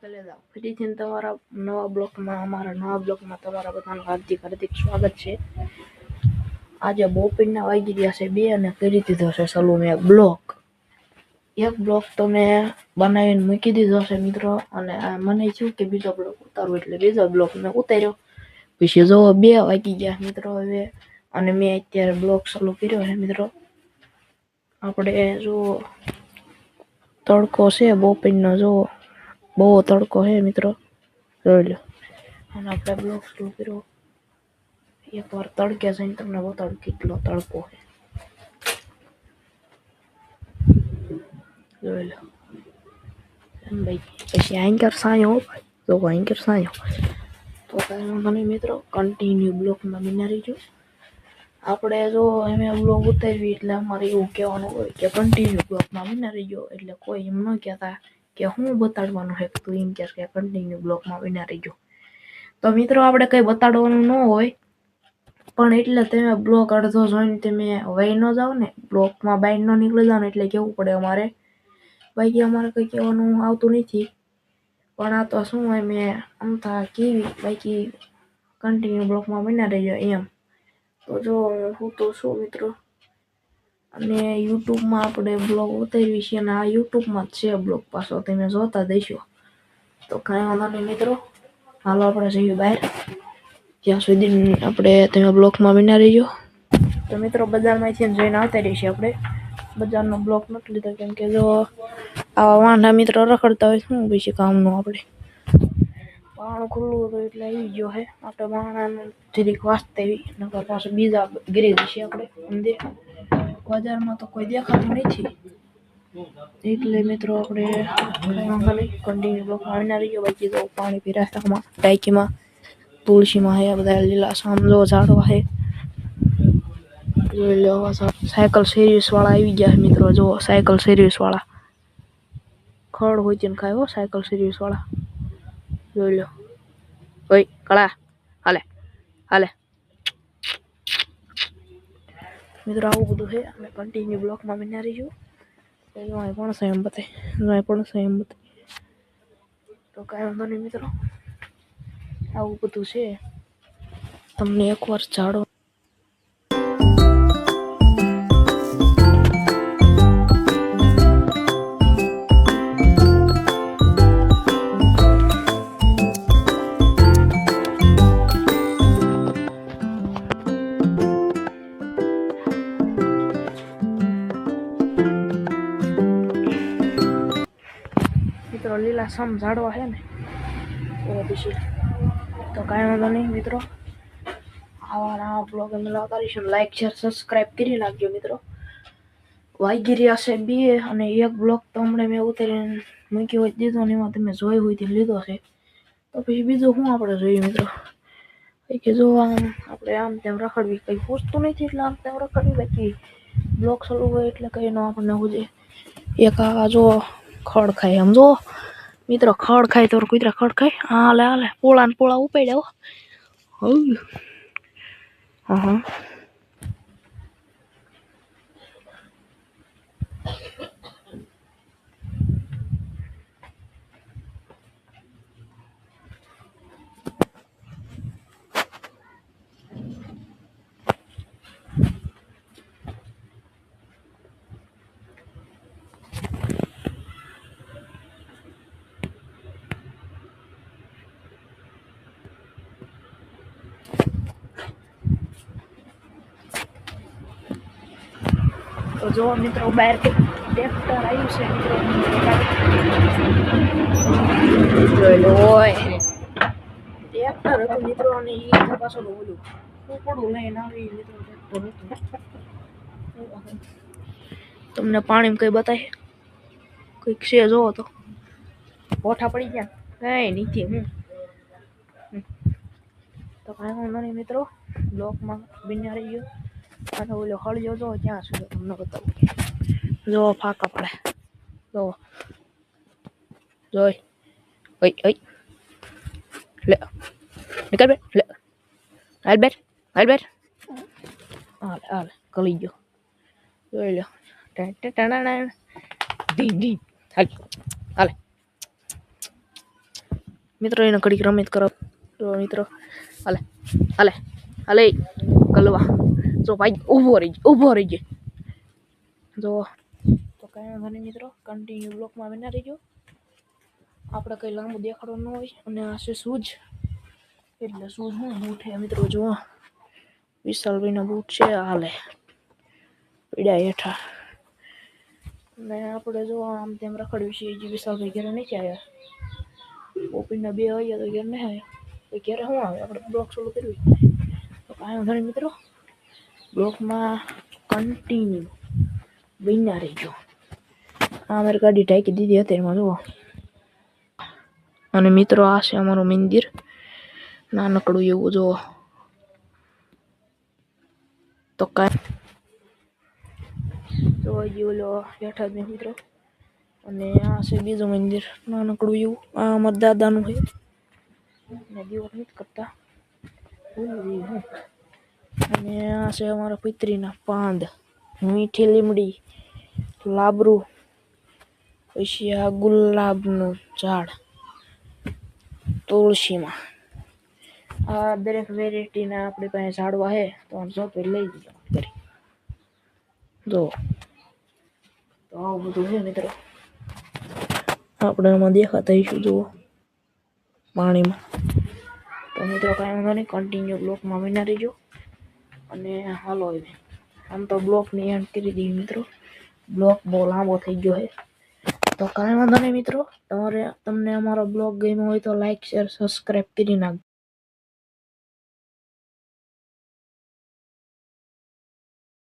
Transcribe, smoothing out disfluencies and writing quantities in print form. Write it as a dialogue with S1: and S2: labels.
S1: ફરીથી તમારા નવા બ્લોગમાં તમારા બધાનું હાર્દિક સ્વાગત છે. આજે બપોરના વાગી ગયા છે 2 અને કરી દીધો છે ચાલુ મેં એક બ્લોગ તો મેં બનાવીને મૂકી દીધો છે મિત્રો, અને મને થયું કે બીજો બ્લોગ ઉતારવો, એટલે બીજો બ્લોગ મેં ઉતાર્યો. પછી જો 2 વાગી ગયા મિત્રો હવે, અને મેં અત્યારે બ્લોગ ચાલુ કર્યો છે મિત્રો. આપણે જો તડકો છે બપોરનો, જો બહુ તડકો છે મિત્રો, જોઈ લો. અને આપણે બ્લોગ શરૂ કર્યો. એકવાર તડકે જઈને તમને બતાડું કેટલો તડકો છે, જોઈ લો. ભાઈ પછી એન્કર સાયો તો એન્કર સાયો તો કાંઈ વાંધો નહીં મિત્રો, કન્ટિન્યુ બ્લોગમાં બિના રહીજો. આપણે જો અમે બ્લોગ ઉતારવી એટલે અમારે એવું કહેવાનું હોય કે કન્ટિન્યુ બ્લોગમાં બિના રહીજો, એટલે કોઈ એમ ન કહેતા કે હું બતાડવાનું છે તું એમ કહેશ કે કન્ટિન્યુ બ્લોગમાં બિના રહીજો. તો મિત્રો આપણે કંઈ બતાડવાનું ન હોય, પણ એટલે તમે બ્લોગ અડધો જોઈને તમે વહી ન જાઓ ને, બ્લોગમાં બહાર ન નીકળી જાઓ ને, એટલે કેવું પડે અમારે. બાકી અમારે કંઈ કહેવાનું આવતું નથી, પણ આ તો શું હોય મેં અમથા કેવી બાકી કન્ટિન્યુ બ્લોગમાં બના રહેજો એમ. તો જો હું તો શું મિત્રો, અને યુટ્યુબમાં આપણે બ્લોગ ઉતારવી છે, અને આ યુટ્યુબમાં જ છે બ્લોગ, પાછો તમે જોતા દેશો. તો કાંઈ વાંધો નહીં મિત્રો, હાલો આપણે જઈએ બહાર, જ્યાં સુધી આપણે તમે બ્લોગમાં બના રહીજો. તો મિત્રો બજારમાંથી જઈને આવતા રહીશું આપણે. બજારનો બ્લોગ નથી લીધો કેમ કે જો આવા વાંઢા મિત્રો રખડતા હોય શું પછી કામનું. આપણે પાણું ખુલ્લું હતું એટલે આવી ગયો છે. આપણે બાણાને જરીક વાંચતા એવી, નકર પાછું બીજા ગીરી જશે આપણે અંદર. બજારમાં તો કોઈ દેખાતું નથી, એટલે મિત્રો આપણે કન્ટિન્યુ બ્લોગમાં બના રહીજો. બાકી તો પાણી પીરાસ્તામાં ટાંકીમાં તુલસીમાં હે બધા લીલા સામજો ઝાડવા હે, જોઈ લો. સાયકલ સર્વિસ વાળા આવી ગયા મિત્રો, જો સાયકલ સર્વિસ વાળા ખડ હોય છે ને ખાય હો, સાયકલ સર્વિસ વાળા જોઈ લો. ઓય કળા હાલે હાલે મિત્રો, આવું બધું છે. અને કન્ટિન્યુ બ્લોગમાં બના રહીજો. પણ સંયમ બતાય તો કાંઈ વાંધો નહીં મિત્રો, આવું બધું છે. તમને એકવાર જાડો મિત્રો લીલા સમ ઝાડવા છે ને એ પછી તો કાંઈ વાંધો નહીં મિત્રો, આવા બ્લોગ અમે લાવતા રહીશું. લાઈક શેર સબસ્ક્રાઈબ કરી નાખજો મિત્રો. વાગી રહ્યા છે 2, અને એક બ્લોગ તો હમણાં મેં ઉતારીને મૂકી હોય દીધો ને એમાં તમે જોઈ હોય તે લીધો છે. તો પછી બીજું શું આપણે જોઈએ મિત્રો, કે જો આમ આપણે આમ તેમ રખડવી કંઈ પૂછતું નથી, એટલે આમ તેમ રખડવી. બાકી બ્લોગ ચાલુ હોય એટલે કંઈ ન આપણને હોય. એક આ જો ખડ ખાય, આમ જો મિત્રો, ખડ ખાય તો કુતરા ખડ ખાય. હાલે હાલે પોળા ને પોળા ઉપાડ્યા હો. હા તો જો મિત્રો બહાર ટ્રેક્ટર આવ્યું છે મિત્રો, જોઈ લો. ટ્રેક્ટર હતું મિત્રો, અને એ પાછળ ઓલું કૂકડું લઈને આવી મિત્રો. ટ્રેક્ટર હતું. તમને પાણી કઈ બતાય કોઈક છે જોવો તો ઓઠા પડી ગયા કઈ નથી. તો કાંઈ વાંધો નહીં મિત્રો, બ્લોકમાં બિના રહી ગયો. અને ઓલો હળિયો જો ત્યાં સુધી તમને બતાવું. જો ફાકા પડે, જો જોઈ. ઓય ઓય લે નીકળ બે, લે હાલ બેઠ હાલ કલી ગયો. જોઈ લો. ઢીંગ ઢીંગ હાલ હાલે મિત્રો એને ઘડીક રમત કરો તો મિત્રો હાલે હાલે હાલે કલવા જો ભાઈ ઊભો રહી જાય જો તો કાંઈ વાંધો નહીં મિત્રો કન્ટિન્યુ બ્લોકમાં બના રહીજો આપણે કંઈ લાંબુ દેખાડવાનું ન હોય અને આ છે શૂઝ એટલે શૂઝ હું બૂટ છે મિત્રો જુઓ વિશાલભાઈના બૂટ છે હાલે પીડા હેઠા ને આપણે જો આમ તેમ રખડ્યું છે જે વિશાલભાઈ ઘરે નથી આવ્યા ઓપીના 2 આવ્યા તો ઘેર નહીં આવ્યા તો ઘેરે શું આવે આપણે બ્લોક ચાલુ કરવી તો કાંઈ વાંધો નહીં મિત્રો બ્લોકમાં કન્ટિન્યુ બન્યા રહીજો આ મારી ગાડી ઢાંકી દીધી હતી એમાં જુઓ અને મિત્રો આ છે અમારું મંદિર નાનકડું એવું જુઓ તો કાંઈ તો હજી ઓલો હેઠા જ મિત્રો અને આ છે બીજું મંદિર નાનકડું એવું આ અમારા દાદાનું છે ને દિવસ નથી કરતા અને આ છે અમારા પિતરીના પાંદ મીઠી લીમડી લાબરું પછી આ ગુલાબનું ઝાડ તુલસીમાં આ દરેક વેરાયટીના આપણી પાસે ઝાડવા છે તો આમ જો લઈ જજો કરી જો તો આવું બધું છે મિત્રો આપણે આમાં દેખાતા હશું જુઓ પાણીમાં તો મિત્રો કાંઈ વાંધો નહીં કન્ટિન્યુ બ્લોકમાં બના રહીજો અને હાલો હવે આમ તો બ્લોકની એન્ડ કરી દઈએ મિત્રો બ્લોક બહુ લાંબો થઈ ગયો છે તો કાંઈ વાંધો નહીં મિત્રો તમને અમારો બ્લોગ ગમ્યો હોય તો લાઈક શેર સબસ્ક્રાઈબ કરી નાખજો